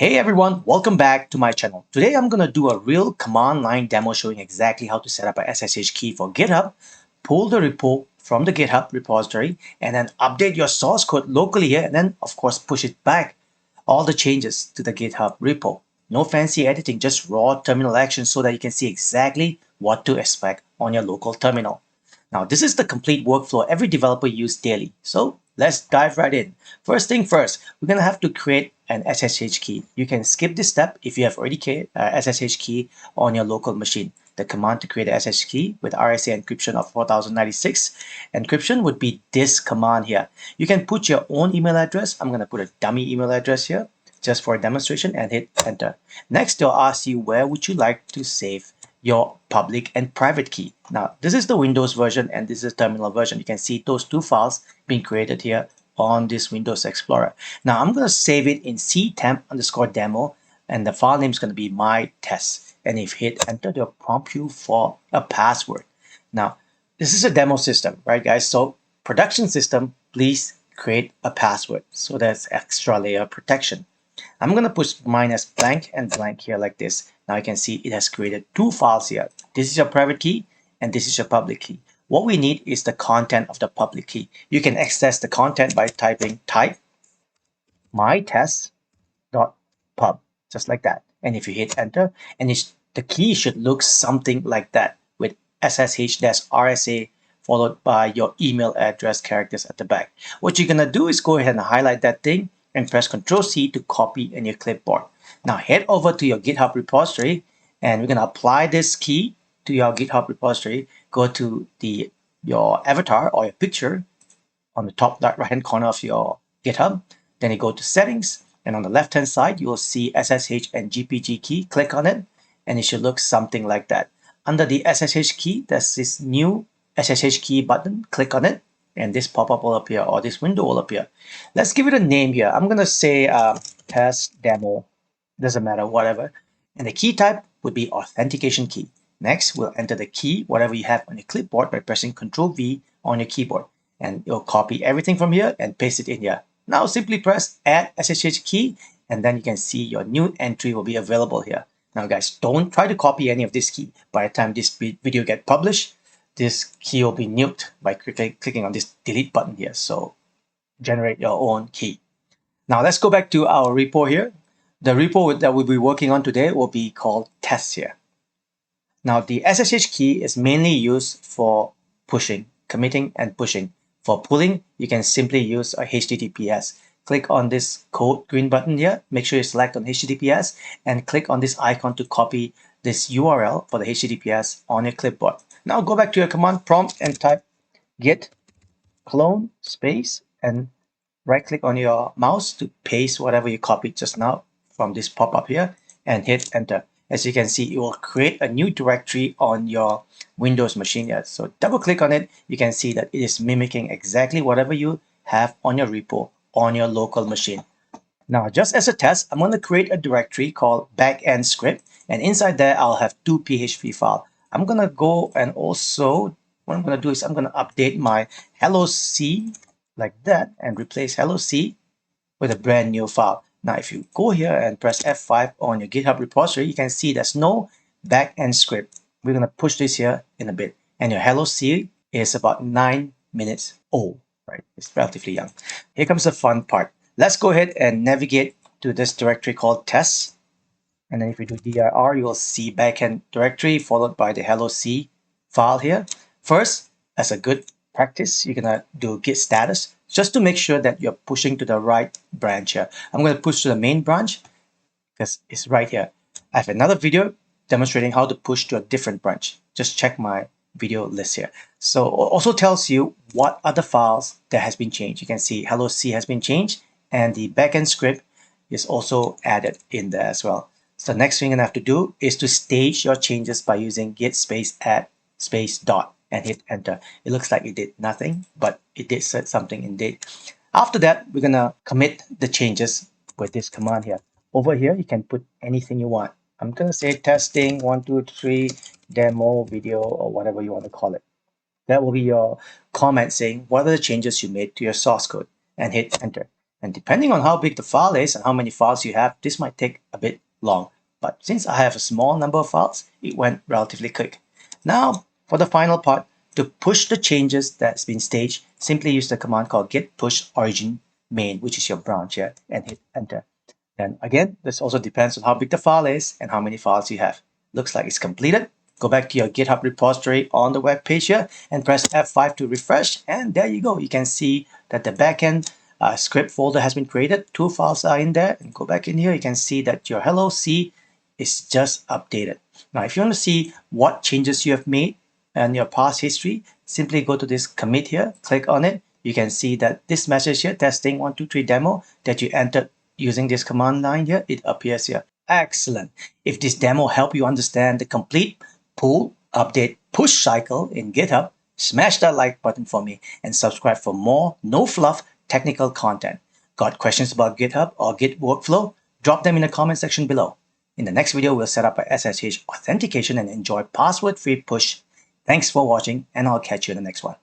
Hey everyone, welcome back to my channel. Today I'm going to do a real command line demo showing exactly how to set up a SSH key for GitHub, pull the repo from the GitHub repository, and then update your source code locally here, and then of course push it back, all the changes to the GitHub repo. No fancy editing, just raw terminal action so that you can see exactly what to expect on your local terminal. Now, this is the complete workflow every developer uses daily. So let's dive right in. First thing first, we're going to have to create an SSH key. You can skip this step if you have already created SSH key on your local machine. The command to create a SSH key with RSA encryption of 4096 encryption would be this command here. You can put your own email address. I'm going to put a dummy email address here just for a demonstration and hit enter. Next, they'll ask you where would you like to save your public and private key. Now, this is the Windows version and this is the terminal version. You can see those two files being created here on this Windows Explorer. Now, I'm going to save it in ctemp_demo and the file name is going to be mytest. And if you hit enter, they'll prompt you for a password. Now, this is a demo system, right, guys? So, production system, please create a password. So that's extra layer of protection. I'm going to put minus blank and blank here like this. Now you can see it has created two files here. This is your private key and this is your public key. What we need is the content of the public key. You can access the content by typing type mytest.pub, just like that. And if you hit enter, and the key should look something like that with SSH-RSA followed by your email address characters at the back. What you're going to do is go ahead and highlight that thing and press Ctrl+C to copy in your clipboard. Now head over to your GitHub repository and we're going to apply this key to your GitHub repository. Go to your avatar or your picture on the top right hand corner of your GitHub. Then you go to settings and on the left hand side you will see SSH and GPG key. Click on it and it should look something like that. Under the SSH key, there's this new SSH key button. Click on it and this pop-up will appear or this window will appear. Let's give it a name here. I'm going to say test demo. Doesn't matter, whatever. And the key type would be authentication key. Next, we'll enter the key, whatever you have on your clipboard by pressing Ctrl+V on your keyboard. And you'll copy everything from here and paste it in here. Now simply press Add SSH Key and then you can see your new entry will be available here. Now guys, don't try to copy any of this key. By the time this video gets published, this key will be nuked by clicking on this delete button here. So generate your own key. Now let's go back to our repo here. The repo that we'll be working on today will be called test here. Now the SSH key is mainly used for pushing, committing and pushing. For pulling, you can simply use a HTTPS. Click on this code green button here. Make sure you select on HTTPS and click on this icon to copy this URL for the HTTPS on your clipboard. Now go back to your command prompt and type git clone space and right click on your mouse to paste whatever you copied just now from this pop-up here and hit enter. As you can see, it will create a new directory on your Windows machine here. So double click on it, you can see that it is mimicking exactly whatever you have on your repo on your local machine. Now, just as a test, I'm going to create a directory called backend script, and inside there I'll have two PHP files. I'm going to go and also what I'm going to do is I'm going to update my hello C like that and replace hello C with a brand new file. Now, if you go here and press F5 on your GitHub repository, you can see there's no backend script. We're going to push this here in a bit. And your hello C is about 9 minutes old, right? It's relatively young. Here comes the fun part. Let's go ahead and navigate to this directory called tests. And then if you do dir, you'll see backend directory followed by the hello C file here. First, as a good practice, you're going to do git status just to make sure that you're pushing to the right branch here. I'm going to push to the main branch because it's right here. I have another video demonstrating how to push to a different branch. Just check my video list here. So it also tells you what other files that has been changed. You can see hello C has been changed and the backend script is also added in there as well. So the next thing you're gonna have to do is to stage your changes by using git space add space dot and hit enter. It looks like it did nothing, but it did set something indeed. After that, we're gonna commit the changes with this command here. Over here, you can put anything you want. I'm gonna say testing 1, 2, 3 demo video or whatever you want to call it. That will be your comment saying what are the changes you made to your source code and hit enter. And depending on how big the file is and how many files you have, this might take a bit long. But since I have a small number of files, it went relatively quick. Now, for the final part, to push the changes that's been staged, simply use the command called git push origin main, which is your branch here, and hit enter. And again, this also depends on how big the file is and how many files you have. Looks like it's completed. Go back to your GitHub repository on the web page here and press F5 to refresh. And there you go. You can see that the backend script folder has been created. 2 files are in there. And go back in here. You can see that your hello C is just updated. Now, if you want to see what changes you have made and your past history, simply go to this commit here, click on it. You can see that this message here, testing 123 demo, that you entered using this command line here, it appears here. Excellent. If this demo helped you understand the complete pull, update, push cycle in GitHub, smash that like button for me and subscribe for more no fluff technical content. Got questions about GitHub or Git workflow? Drop them in the comment section below. In the next video, we'll set up a SSH authentication and enjoy password-free push. Thanks for watching, and I'll catch you in the next one.